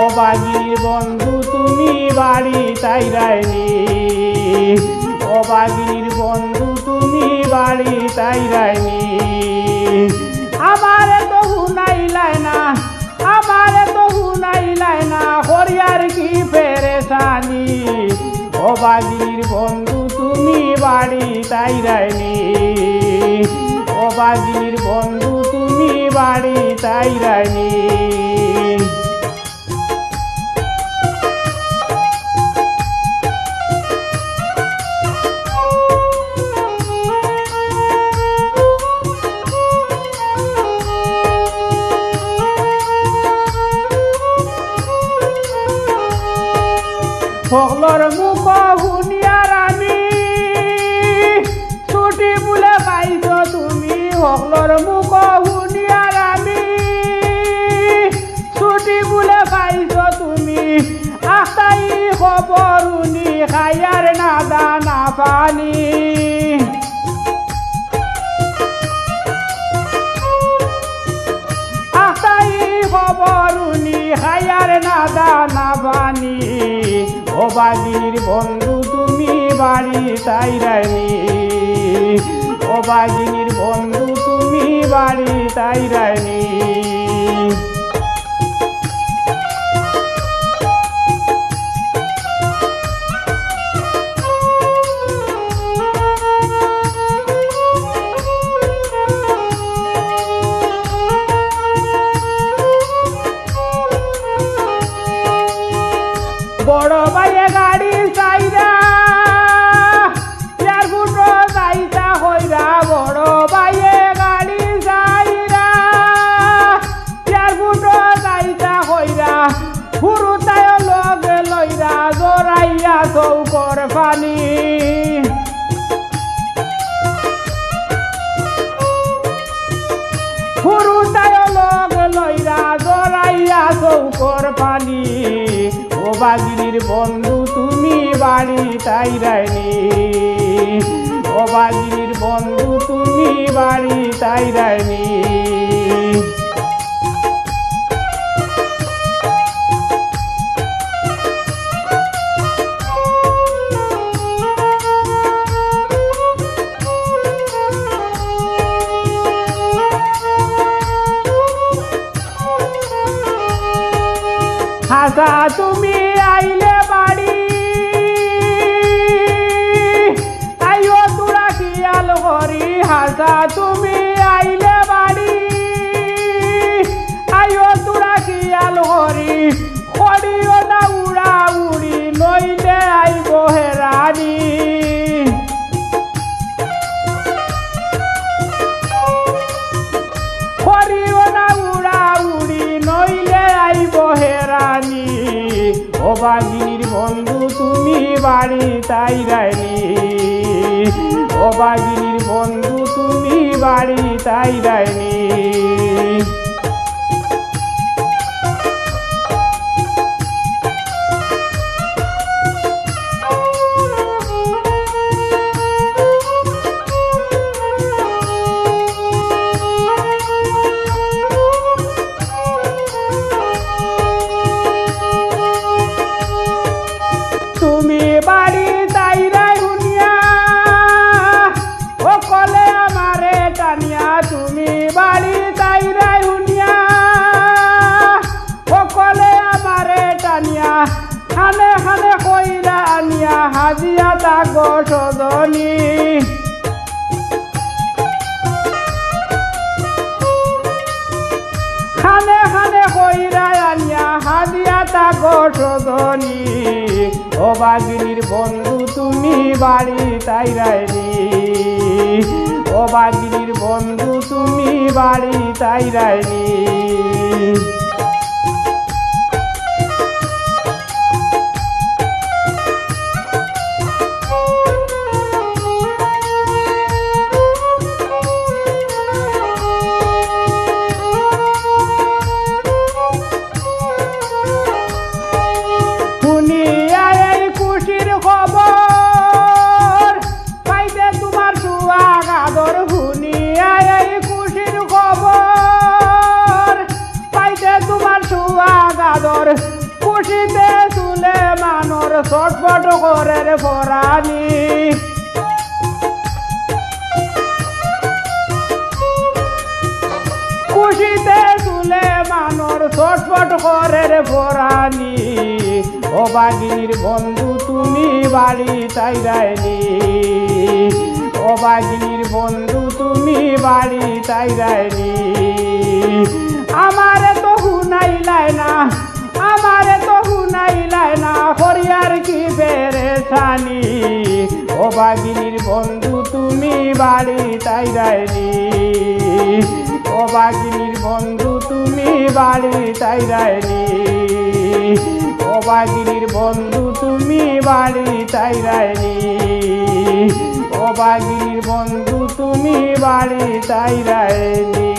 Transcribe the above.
ও বাগিনীর বন্ধু তুমি বাড়ি তাইরাইনি, ও বাগিনীর বন্ধু তুমি বাড়ি তাইরাইনি। আমারে তো হুনাইলাই না, আমারে তো হুনাইলাই না, হরিয়ার কি পেরেশানি। ও বাগিনীর বন্ধু তুমি বাড়ি তাইরাইনি, ও বাগিনীর বন্ধু তুমি বাড়ি তাইরাইনি। সকলর মুখ শুনিয়ার আমি ছুটি বুলে পাইছ তুমি, সকলর মুখ শুনিয়ার আমি ছুটি বুলে পাইছ তুমি। আখতাই খবর শুনি খাইয়ার না দানা পানি, আখতাই খবর শুনি খাইয়ার না দানা পানি। ও বাগিনীর বন্ধু তুমি বাড়ি তাইরাইনি, ও বাগিনীর বন্ধু তুমি বাড়ি তাইরাইনি। বড় ভাইয়ে গাড়ি চাইরা এয়ারপোর্ট যাইতা কইরা, বড় ভাইয়ে গাড়ি চাইরা এয়ারপোর্ট যাইতা কইরা, ফুরুতায় লগে লইরা জোরাইয়া চৌকর পানি। ফুরুতায় লগে লইরা জোরাইয়া চৌকর পানি। ও বাগিনীর বন্ধু তুমি বাড়ি তাইরাইনি, ও বাগিনীর বন্ধু তুমি বাড়ি তাইরাইনি। হাসা তুমি আইলে বাড়ি, আইও তোরা কিয়াল করি। হাসা তুমি আইলে বাড়ি, আইও তোরা কিয়াল করি। করিও না উড়া উড়ি নইলে আইব হেরানি। করিও না উড়া উড়ি নইলে আইব হেরানি। ও বাগিনীর বন্ধু তুমি বাড়ি তাইরাইনি, ও বাগিনীর বন্ধু তুমি বাড়ি তাইরাইনি। তুমি বাড়ি তাইরাই শুনিয়া ও কলে আমারে টানিয়া, তুমি বাড়ি তাইরাই শুনিয়া ও কলে আমারে টানিয়া। খানে খানে কইরা আনিয়া হাজিয়া তাগ সজনী, খানে খানে কইরা আনিয়া হাজিয়া তাগ সজনী। ও বাগিনীর বন্ধু তুমি বাড়ি তাইরাইনি, ও বাগিনীর বন্ধু তুমি বাড়ি তাইরাইনি। ছটফট করে রে পরানি খুশিতে তুলে মানর ছটফট করে রে পরানি ও বাগিনীর বন্ধু তুমি বাড়ি তাইরাইনি ও বাগিনীর বন্ধু তুমি বাড়ি তাইরাইনি আমারে তো হুনাইলাই না আমারে তো হুনাইলাই না হরিয়ার কি পেরেছানি ও বাগিনীর বন্ধু তুমি বাড়ি তাইরাইনি ও বাগিনীর বন্ধু তুমি বাড়ি তাইরাইনি ও বাগিনীর বন্ধু তুমি বাড়ি তাইরাইনি ও বাগিনীর বন্ধু তুমি বাড়ি তাইরাইনি